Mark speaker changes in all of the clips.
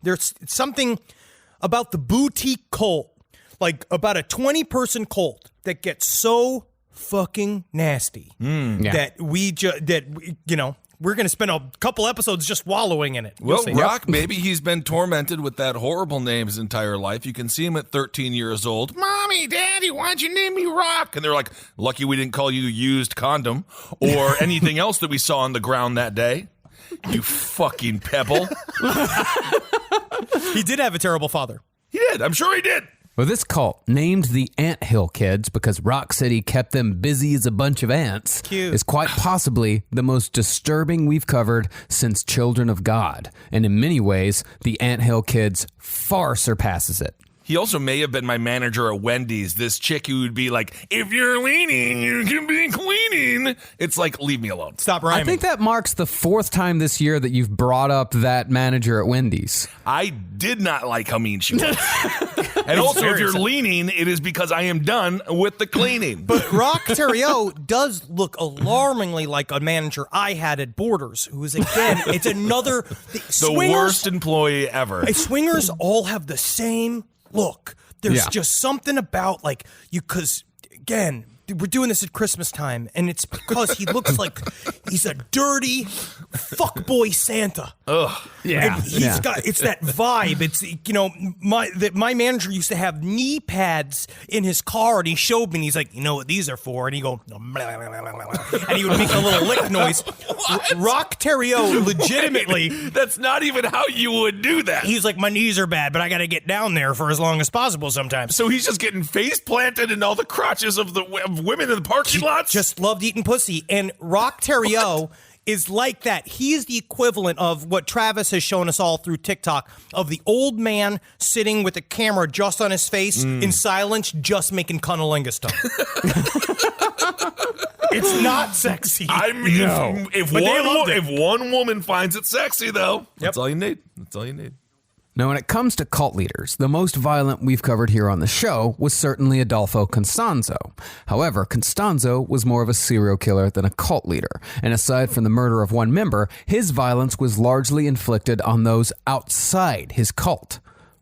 Speaker 1: There's something about the boutique cult, like about a 20-person cult that gets so fucking nasty that we're going to spend a couple episodes just wallowing in it.
Speaker 2: Well, Rock, maybe he's been tormented with that horrible name his entire life. You can see him at 13 years old. Mommy, Daddy, why'd you name me Rock? And they're like, lucky we didn't call you used condom or anything else that we saw on the ground that day. You fucking pebble.
Speaker 1: He did have a terrible father.
Speaker 2: He did. I'm sure he did.
Speaker 3: Well, this cult, named the Anthill Kids because Rock City kept them busy as a bunch of ants, is quite possibly the most disturbing we've covered since Children of God. And in many ways, the Anthill Kids far surpasses it.
Speaker 2: He also may have been my manager at Wendy's, this chick who would be like, if you're leaning, you can be cleaning. It's like, leave me alone.
Speaker 1: Stop rhyming.
Speaker 3: I think that marks the 4th time this year that you've brought up that manager at Wendy's.
Speaker 2: I did not like how mean she was. And also, if you're leaning, it is because I am done with the cleaning.
Speaker 1: But Rock Terrio does look alarmingly like a manager I had at Borders, who is, again, it's another...
Speaker 2: the worst employee ever.
Speaker 1: Swingers all have the same look. There's just something about, like, you, because, again, we're doing this at Christmas time, and it's because he looks like he's a dirty fuckboy Santa.
Speaker 2: Ugh.
Speaker 1: Yeah. And he's got, it's that vibe. It's, my manager used to have knee pads in his car, and he showed me, and he's like, you know what these are for? And he go, blah, blah, blah, blah, blah. And he would make a little lick noise. Rock Terrio, legitimately.
Speaker 2: That's not even how you would do that.
Speaker 1: He's like, my knees are bad, but I got to get down there for as long as possible sometimes.
Speaker 2: So he's just getting face planted in all the crotches of women in the parking lots?
Speaker 1: Just loved eating pussy. And Rock Terrio is like that. He is the equivalent of what Travis has shown us all through TikTok of the old man sitting with the camera just on his face in silence, just making cunnilingus stuff. It's not sexy.
Speaker 2: I mean, if one woman finds it sexy, though, that's all you need. That's all you need.
Speaker 3: Now, when it comes to cult leaders, the most violent we've covered here on the show was certainly Adolfo Constanzo. However, Constanzo was more of a serial killer than a cult leader, and aside from the murder of one member, his violence was largely inflicted on those outside his cult.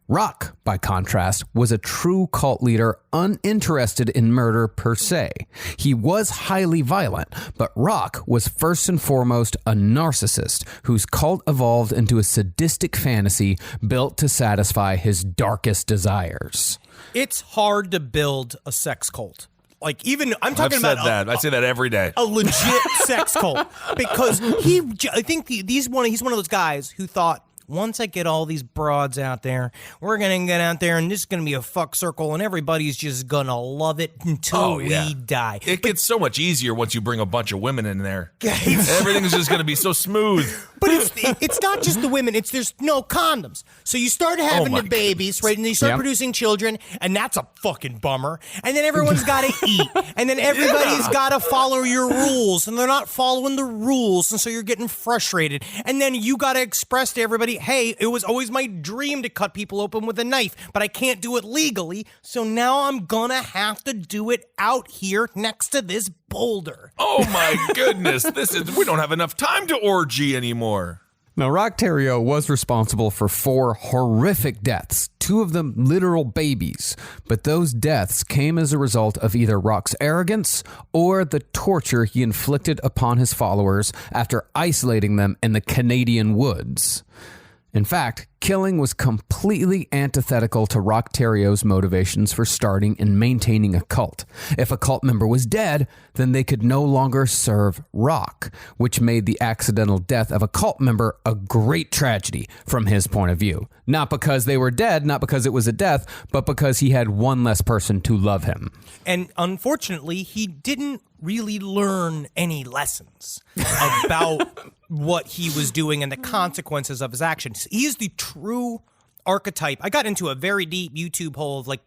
Speaker 3: Rock, by contrast, was a true cult leader uninterested in murder per se. He was highly violent, but Rock was first and foremost a narcissist whose cult evolved into a sadistic fantasy built to satisfy his darkest desires.
Speaker 1: It's hard to build a sex cult. Like, even, I'm talking
Speaker 2: I've
Speaker 1: about
Speaker 2: said that. I say that every day.
Speaker 1: A legit sex cult. Because I think he's one of those guys who thought, once I get all these broads out there, we're going to get out there and this is going to be a fuck circle and everybody's just going to love it until we die.
Speaker 2: It gets so much easier once you bring a bunch of women in there. Everything's just going to be so smooth.
Speaker 1: But it's not just the women. There's no condoms. So you start having the babies, right? And you start producing children, and that's a fucking bummer. And then everyone's got to eat. And then everybody's got to follow your rules. And they're not following the rules. And so you're getting frustrated. And then you got to express to everybody, hey, it was always my dream to cut people open with a knife, but I can't do it legally. So now I'm going to have to do it out here next to this boulder.
Speaker 2: Oh my goodness. We don't have enough time to orgy anymore.
Speaker 3: Now, Rock Terrio was responsible for 4 horrific deaths, 2 of them literal babies, but those deaths came as a result of either Rock's arrogance or the torture he inflicted upon his followers after isolating them in the Canadian woods. In fact, killing was completely antithetical to Rock Terrio's motivations for starting and maintaining a cult. If a cult member was dead, then they could no longer serve Rock, which made the accidental death of a cult member a great tragedy from his point of view. Not because they were dead, not because it was a death, but because he had one less person to love him.
Speaker 1: And unfortunately, he didn't really learn any lessons about what he was doing and the consequences of his actions. He's the true archetype. I got into a very deep YouTube hole of like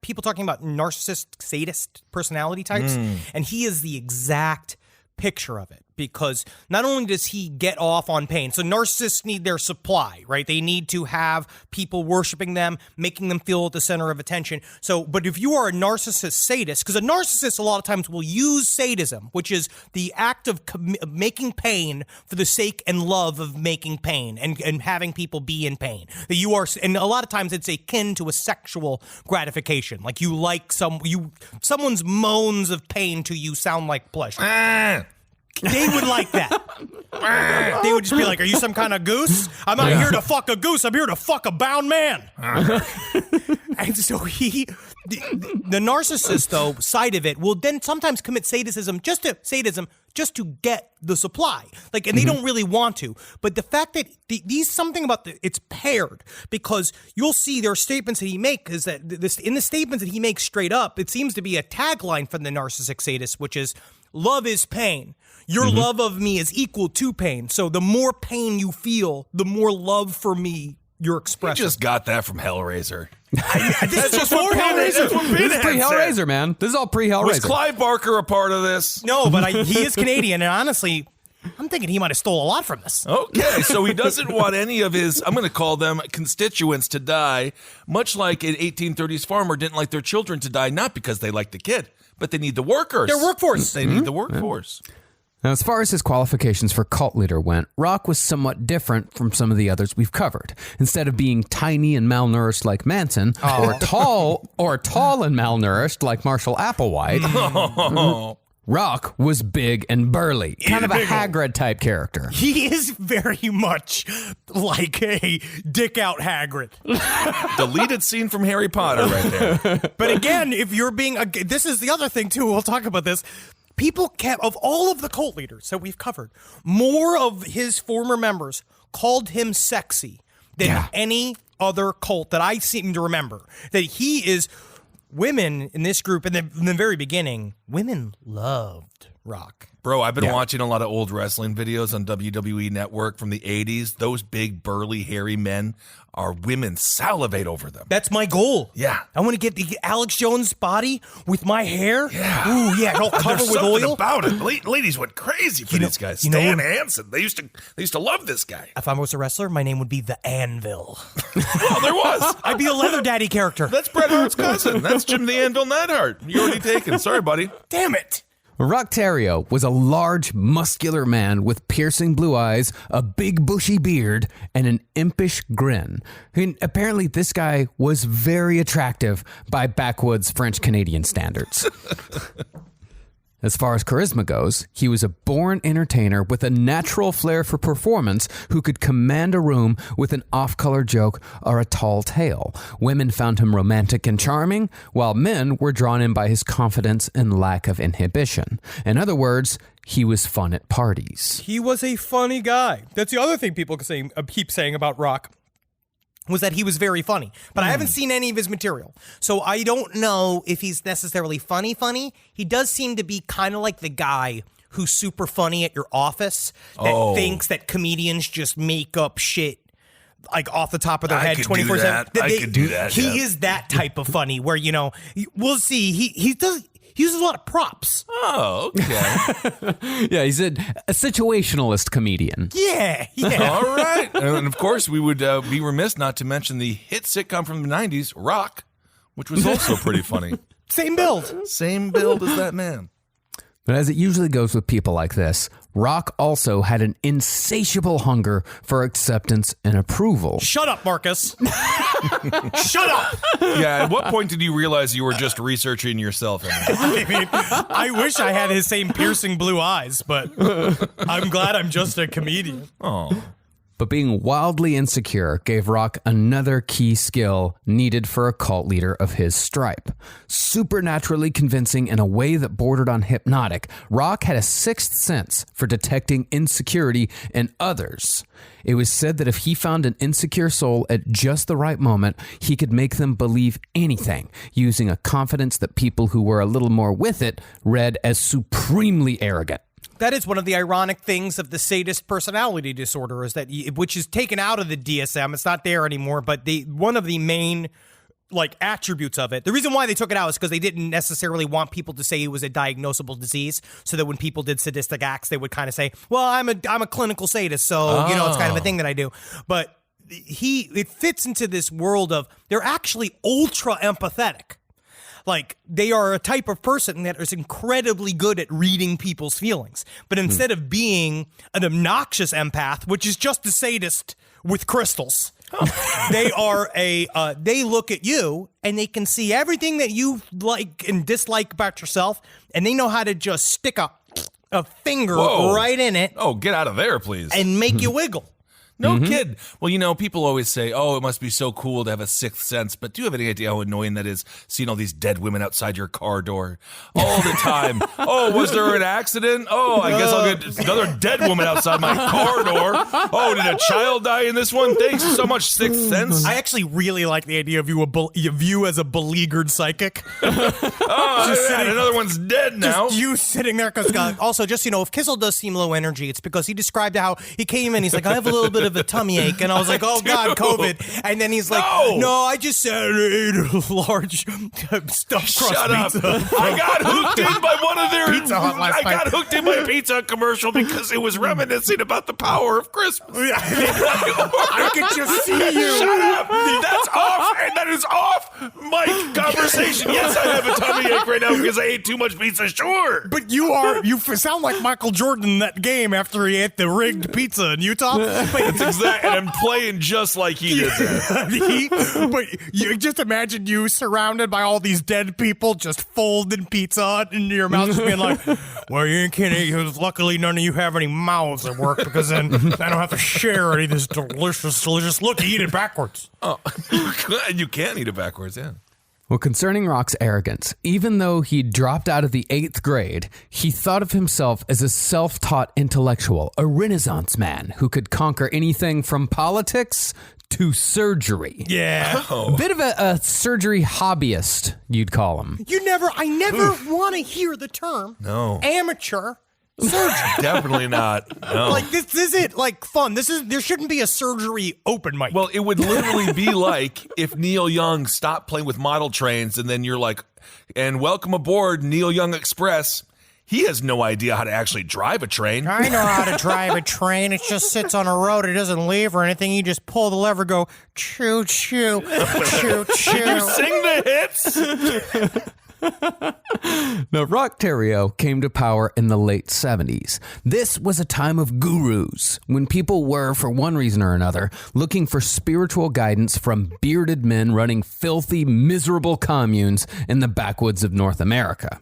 Speaker 1: people talking about narcissist, sadist personality types, and he is the exact picture of it. because not only does he get off on pain, so narcissists need their supply, right? They need to have people worshiping them, making them feel at the center of attention. So, but if you are a narcissist sadist, because a narcissist a lot of times will use sadism, which is the act of making pain for the sake and love of making pain and having people be in pain. That you are, and a lot of times it's akin to a sexual gratification. Like you like someone's moans of pain to you sound like pleasure. They would like that. They would just be like, are you some kind of goose? I'm not here to fuck a goose. I'm here to fuck a bound man. And so the narcissist, though, side of it will then sometimes commit sadism just to get the supply. Like, and they don't really want to. But the fact that it's paired, because you'll see there are statements that he makes is that in the statements that he makes straight up, it seems to be a tagline from the narcissistic sadist, which is, love is pain. Your love of me is equal to pain. So the more pain you feel, the more love for me you're expressing.
Speaker 2: You just got that from Hellraiser.
Speaker 1: This is just before Hellraiser.
Speaker 3: This is pre-Hellraiser, man. This is all pre-Hellraiser.
Speaker 2: Was Clive Barker a part of this?
Speaker 1: No, but he is Canadian, and honestly, I'm thinking he might have stole a lot from this.
Speaker 2: Okay, so he doesn't want any of his, I'm going to call them constituents to die, much like an 1830s farmer didn't like their children to die, not because they like the kid, but they need the workers.
Speaker 1: Their workforce.
Speaker 2: They need the workforce.
Speaker 3: Now, as far as his qualifications for cult leader went, Rock was somewhat different from some of the others we've covered. Instead of being tiny and malnourished like Manson, or tall and malnourished like Marshall Applewhite, Rock was big and burly, kind of a Hagrid type character.
Speaker 1: He is very much like a dick out Hagrid.
Speaker 2: Deleted scene from Harry Potter right there.
Speaker 1: But again, if you're being, this is the other thing too, we'll talk about this. People kept, of all of the cult leaders that we've covered, more of his former members called him sexy than any other cult that I seem to remember. That he is, women in this group, in the very beginning, women loved Rock.
Speaker 2: Bro, I've been watching a lot of old wrestling videos on WWE Network from the 80s. Those big, burly, hairy men, our women salivate over them.
Speaker 1: That's my goal.
Speaker 2: Yeah.
Speaker 1: I want to get the Alex Jones body with my hair.
Speaker 2: Yeah.
Speaker 1: Ooh, yeah, all covered with oil.
Speaker 2: About it. Ladies went crazy for these guys. Stan Hansen. They used to love this guy.
Speaker 1: If I was a wrestler, my name would be the Anvil.
Speaker 2: Well, there was.
Speaker 1: I'd be a leather daddy character.
Speaker 2: That's Bret Hart's cousin. That's Jim the Anvil Neidhart. You already taken. Sorry, buddy.
Speaker 1: Damn it.
Speaker 3: Rock Terrio was a large, muscular man with piercing blue eyes, a big bushy beard, and an impish grin. And apparently this guy was very attractive by backwoods French-Canadian standards. As far as charisma goes, he was a born entertainer with a natural flair for performance who could command a room with an off-color joke or a tall tale. Women found him romantic and charming, while men were drawn in by his confidence and lack of inhibition. In other words, he was fun at parties.
Speaker 1: He was a funny guy. That's the other thing people keep saying about Rock, was that he was very funny. But I haven't seen any of his material. So I don't know if he's necessarily funny. He does seem to be kind of like the guy who's super funny at your office that thinks that comedians just make up shit like off the top of their head 24/7.
Speaker 2: I could do that.
Speaker 1: He is that type of funny where, we'll see. He uses a lot of props.
Speaker 2: Oh, okay.
Speaker 3: Yeah, he's a situationalist comedian.
Speaker 1: Yeah.
Speaker 2: All right. And of course, we would be remiss not to mention the hit sitcom from the 90s, Rock, which was also pretty funny.
Speaker 1: Same build.
Speaker 2: Same build as that man.
Speaker 3: But as it usually goes with people like this, Rock also had an insatiable hunger for acceptance and approval.
Speaker 1: Shut up, Marcus. Shut up.
Speaker 2: Yeah, at what point did you realize you were just researching yourself?
Speaker 1: I mean, I wish I had his same piercing blue eyes, but I'm glad I'm just a comedian.
Speaker 2: Oh.
Speaker 3: But being wildly insecure gave Rock another key skill needed for a cult leader of his stripe. Supernaturally convincing in a way that bordered on hypnotic, Rock had a sixth sense for detecting insecurity in others. It was said that if he found an insecure soul at just the right moment, he could make them believe anything, using a confidence that people who were a little more with it read as supremely arrogant.
Speaker 1: That is one of the ironic things of the sadist personality disorder, is that which is taken out of the DSM. It's not there anymore, but one of the main like attributes of it. The reason why they took it out is because they didn't necessarily want people to say it was a diagnosable disease, so that when people did sadistic acts, they would kind of say, well, I'm a clinical sadist, so it's kind of a thing that I do. But it fits into this world of they're actually ultra empathetic. Like, they are a type of person that is incredibly good at reading people's feelings. But instead of being an obnoxious empath, which is just a sadist with crystals, they are they look at you and they can see everything that you like and dislike about yourself, and they know how to just stick a finger right in it.
Speaker 2: Oh, get out of there, please.
Speaker 1: And make you wiggle.
Speaker 2: No kid. Well, people always say, oh, it must be so cool to have a sixth sense. But do you have any idea how annoying that is, seeing all these dead women outside your car door all the time? Oh, was there an accident? Oh, I guess I'll get another dead woman outside my car door. Oh, did a child die in this one? Thanks so much, sixth sense.
Speaker 1: I actually really like the idea of you as a beleaguered psychic.
Speaker 2: Another one's dead now.
Speaker 1: Just you sitting there, because also, just, if Kissel does seem low energy, it's because he described how he came in, he's like, I have a little bit of a tummy ache, and I was like, oh God, COVID. And then he's like, no, I just ate a large stuffed crust
Speaker 2: Shut up.
Speaker 1: pizza.
Speaker 2: I got hooked in by one of their
Speaker 1: Pizza Hut last night.
Speaker 2: I got hooked in by a Pizza Hut commercial because it was reminiscing about the power of Christmas.
Speaker 1: I could just see you.
Speaker 2: Shut up. That's off, and that is off mic conversation. Yes, I have a tummy ache right now because I ate too much pizza, sure.
Speaker 1: But you sound like Michael Jordan in that game after he ate the rigged pizza in Utah. But
Speaker 2: Exactly, and I'm playing just like he did that.
Speaker 1: But you just imagine you surrounded by all these dead people just folding pizza into your mouth, just being like, well, you can't eat, luckily none of you have any mouths at work, because then I don't have to share any of this delicious, look, eat it backwards.
Speaker 2: Oh, you can't eat it backwards, yeah.
Speaker 3: Well, concerning Rock's arrogance, even though he dropped out of the 8th grade, he thought of himself as a self-taught intellectual, a Renaissance man who could conquer anything from politics to surgery.
Speaker 1: Yeah.
Speaker 3: A bit of a surgery hobbyist, you'd call him.
Speaker 1: I never want to hear the term amateur surgery.
Speaker 2: Definitely not. No.
Speaker 1: Like, this isn't like fun. There shouldn't be a surgery open mic.
Speaker 2: Well, it would literally be like if Neil Young stopped playing with model trains, and then you're like, and welcome aboard Neil Young Express. He has no idea how to actually drive a train.
Speaker 1: I know how to drive a train. It just sits on a road. It doesn't leave or anything. You just pull the lever, go choo choo, choo choo.
Speaker 2: You sing the hits.
Speaker 3: Now, Rock Terrio came to power in the late 70s. This was a time of gurus, when people were, for one reason or another, looking for spiritual guidance from bearded men running filthy, miserable communes in the backwoods of North America.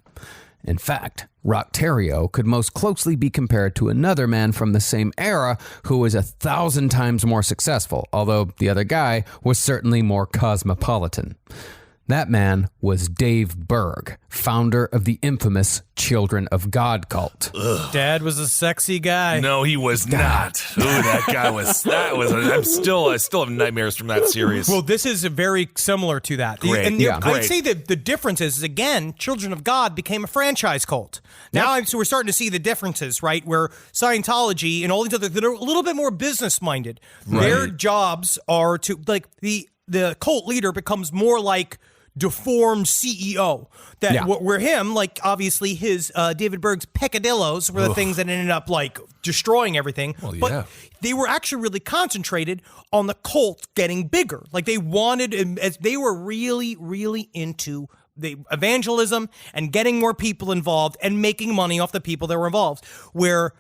Speaker 3: In fact, Rock Terrio could most closely be compared to another man from the same era who was 1,000 times more successful, although the other guy was certainly more cosmopolitan. That man was Dave Berg, founder of the infamous Children of God cult.
Speaker 2: Ugh.
Speaker 1: Dad was a sexy guy.
Speaker 2: No, he was not. Ooh, I still have nightmares from that series.
Speaker 1: Well, this is very similar to that.
Speaker 2: Great.
Speaker 1: And
Speaker 2: Yeah.
Speaker 1: I'd say that the difference is, again, Children of God became a franchise cult. Now so we're starting to see the differences, right? Where Scientology and all these other that are a little bit more business minded. Right. Their jobs are to, like, the cult leader becomes more like deformed CEO where him, like, obviously his David Berg's peccadillos were the things that ended up like destroying everything.
Speaker 2: Well,
Speaker 1: but they were actually really concentrated on the cult getting bigger. Like, they wanted, as they were really, really into the evangelism and getting more people involved and making money off the people that were involved. Where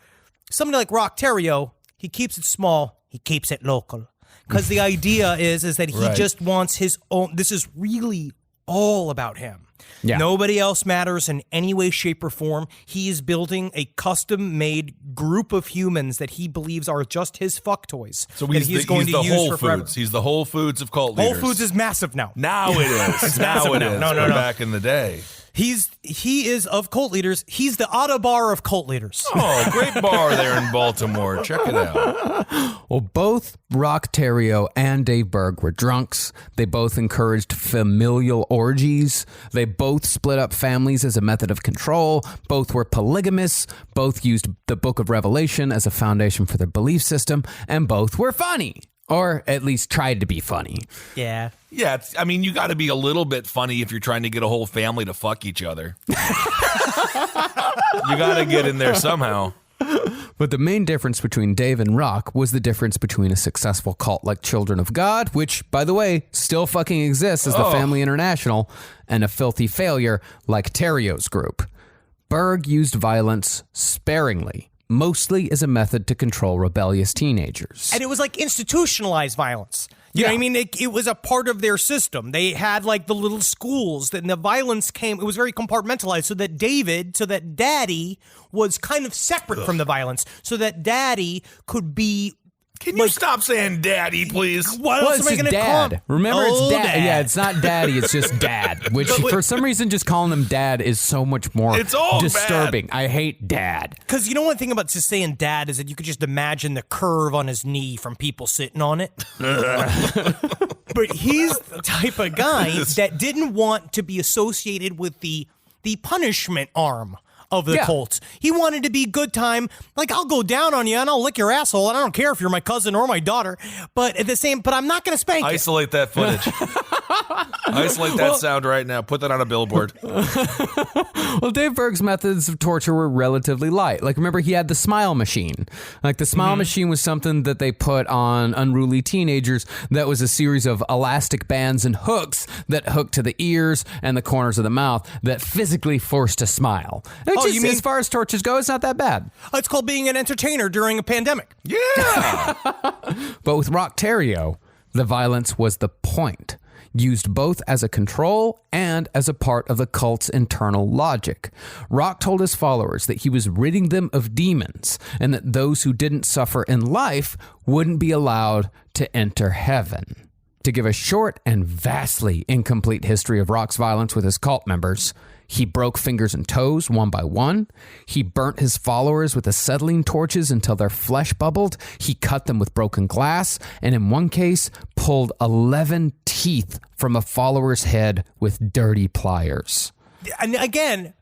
Speaker 1: somebody like Rock Terrio, he keeps it small, he keeps it local. Because the idea is that he just wants his own. This is really all about him. Yeah. Nobody else matters in any way, shape, or form. He is building a custom-made group of humans that he believes are just his fuck toys.
Speaker 2: So he's going to use for forever. He's the Whole Foods of cult leaders.
Speaker 1: Whole Foods is massive now.
Speaker 2: Now it is.
Speaker 1: It's massive now. No.
Speaker 2: Back in the day.
Speaker 1: He is of cult leaders. He's the Ottobar of cult leaders.
Speaker 2: Oh, great bar there in Baltimore. Check it out.
Speaker 3: Well, both Rock Terrio and Dave Berg were drunks. They both encouraged familial orgies. They both split up families as a method of control. Both were polygamists. Both used the Book of Revelation as a foundation for their belief system. And both were funny. Or at least tried to be funny.
Speaker 1: Yeah.
Speaker 2: Yeah, I mean, you got to be a little bit funny if you're trying to get a whole family to fuck each other. You got to get in there somehow.
Speaker 3: But the main difference between Dave and Rock was the difference between a successful cult like Children of God, which, by the way, still fucking exists as the Family International, and a filthy failure like Terrio's group. Berg used violence sparingly, mostly as a method to control rebellious teenagers.
Speaker 1: And it was like institutionalized violence. You know what I mean? It was a part of their system. They had like the little schools, and the violence came, it was very compartmentalized so that Daddy was kind of separate from the violence, so that Daddy could be.
Speaker 2: Can you stop saying daddy, please?
Speaker 1: What else am I going to call him?
Speaker 3: Remember, it's
Speaker 1: Dad.
Speaker 3: Yeah, it's not daddy, it's just dad. Which, for some reason, just calling him dad is so much more disturbing.
Speaker 2: Bad.
Speaker 3: I hate dad.
Speaker 1: Because you know one thing about just saying dad is that you could just imagine the curve on his knee from people sitting on it. But he's the type of guy that didn't want to be associated with the punishment arm of the cult. He wanted to be good time. Like, I'll go down on you and I'll lick your asshole, and I don't care if you're my cousin or my daughter. But I'm not going to spank you.
Speaker 2: Isolate that footage. Isolate that sound right now. Put that on a billboard.
Speaker 3: Well, Dave Berg's methods of torture were relatively light. Like, remember, he had the smile machine. Like, the smile machine was something that they put on unruly teenagers that was a series of elastic bands and hooks that hooked to the ears and the corners of the mouth that physically forced a smile. You mean, as far as tortures go, it's not that bad.
Speaker 1: It's called being an entertainer during a pandemic.
Speaker 2: Yeah.
Speaker 3: But with Rock Terrio, the violence was the point, used both as a control and as a part of the cult's internal logic. Rock told his followers that he was ridding them of demons and that those who didn't suffer in life wouldn't be allowed to enter heaven. To give a short and vastly incomplete history of Rock's violence with his cult members, he broke fingers and toes one by one. He burnt his followers with acetylene torches until their flesh bubbled. He cut them with broken glass, and in one case, pulled 11 teeth from a follower's head with dirty pliers.
Speaker 1: And again,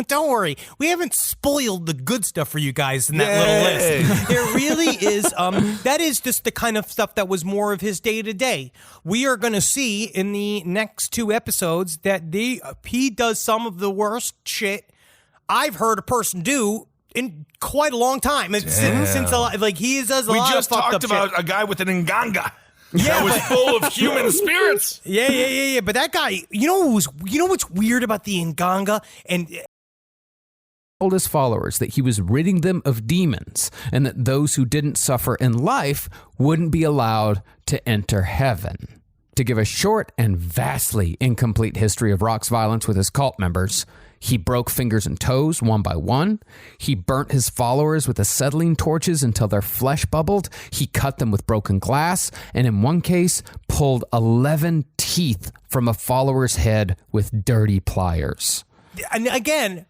Speaker 1: don't worry, we haven't spoiled the good stuff for you guys in that little list. There really is, that is just the kind of stuff that was more of his day-to-day. We are going to see in the next 2 episodes that he does some of the worst shit I've heard a person do in quite a long time. Since he does a lot of fucked up shit.
Speaker 2: We just talked about a guy with an nganga. Yeah, that was full of human spirits.
Speaker 1: Yeah. But that guy, you know what's weird about the Nganga? And
Speaker 3: told his followers that he was ridding them of demons and that those who didn't suffer in life wouldn't be allowed to enter heaven. To give a short and vastly incomplete history of Rock's violence with his cult members, he broke fingers and toes one by one. He burnt his followers with acetylene torches until their flesh bubbled. He cut them with broken glass, and in one case, pulled 11 teeth from a follower's head with dirty pliers.
Speaker 1: And again,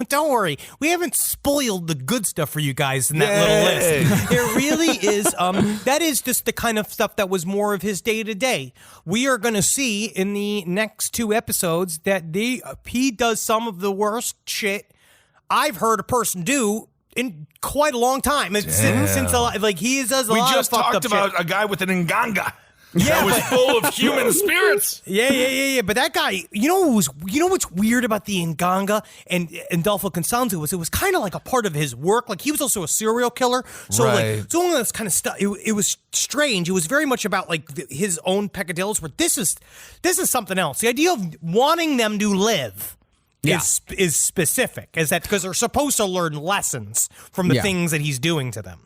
Speaker 1: don't worry, we haven't spoiled the good stuff for you guys in that little list. There really is, that is just the kind of stuff that was more of his day-to-day. We are going to see in the next 2 episodes that he does some of the worst shit I've heard a person do in quite a long time. He does a lot of fucked up shit.
Speaker 2: We just talked about a guy with an nganga. That was full of human spirits.
Speaker 1: Yeah. But that guy, you know what's weird about the Nganga and Adolfo Constanzo was it was kind of like a part of his work. Like, he was also a serial killer. So it's all this kind of stuff. It was strange. It was very much about his own peccadillos. Where this is something else. The idea of wanting them to live. Is specific. Is that because they're supposed to learn lessons from the things that he's doing to them.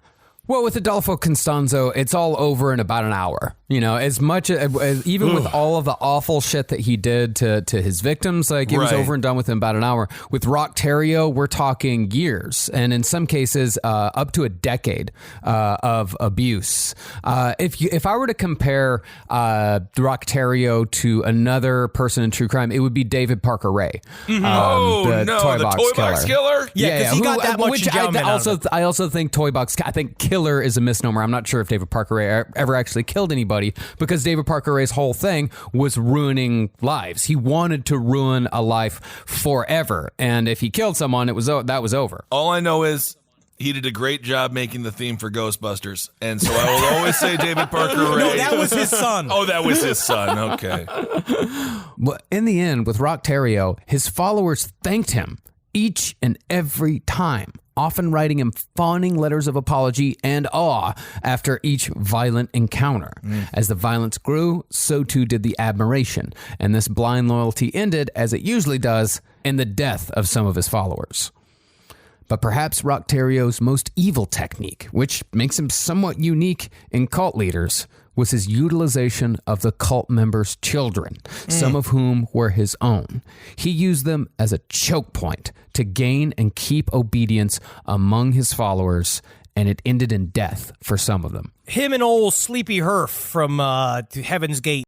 Speaker 3: Well, with Adolfo Constanzo, it's all over in about an hour. You know, as much as even with all of the awful shit that he did to his victims, it was over and done with in about an hour. With Rock Terrio, we're talking years, and in some cases, up to a decade of abuse. If I were to compare Rock Terrio to another person in true crime, it would be David Parker Ray.
Speaker 2: The Toy Box Killer?
Speaker 1: Yeah, because he got that much endowment
Speaker 3: I also think I think killer is a misnomer. I'm not sure if David Parker Ray ever actually killed anybody, because David Parker Ray's whole thing was ruining lives. He wanted to ruin a life forever, and if he killed someone, that was over.
Speaker 2: All I know is He did a great job making the theme for Ghostbusters. And so I will always say David Parker Ray.
Speaker 1: No, that was his son.
Speaker 2: Oh, that was his son. Okay.
Speaker 3: Well, in the end, with Rock Terrio, his followers thanked him each and every time, often writing him fawning letters of apology and awe after each violent encounter. As the violence grew, so too did the admiration, and this blind loyalty ended, as it usually does, in the death of some of his followers. But perhaps Rock Terrio's most evil technique, which makes him somewhat unique in cult leaders, was his utilization of the cult members' children, some of whom were his own. He used them as a choke point to gain and keep obedience among his followers, and it ended in death for some of them.
Speaker 1: Him and old Sleepy Herf from Heaven's Gate.